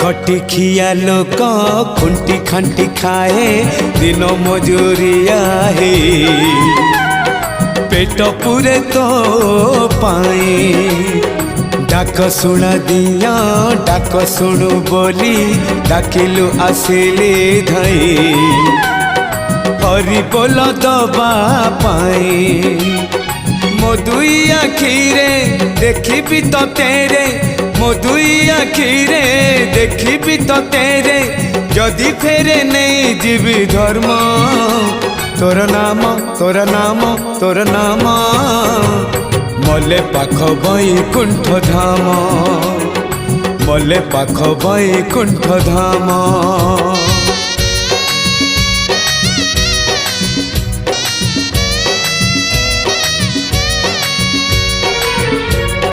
खटिखिया लोक खुंटी खांटी खाए दिन मजूरिया है पेट पूरे तो पाए डाक शुणा दिया डाक शुणु बोली डाकिलु आसिले धई हरि बोल दबा पाए मो दुई आखिरे देखी तो तेरे मो दुई आखिरे देखी तो तेरे जदि फेरे नहीं जीवी धर्म तोर नाम तोर नाम तोर नाम मले पाख बैकुंठ धाम मले पाख बैकुंठ धाम।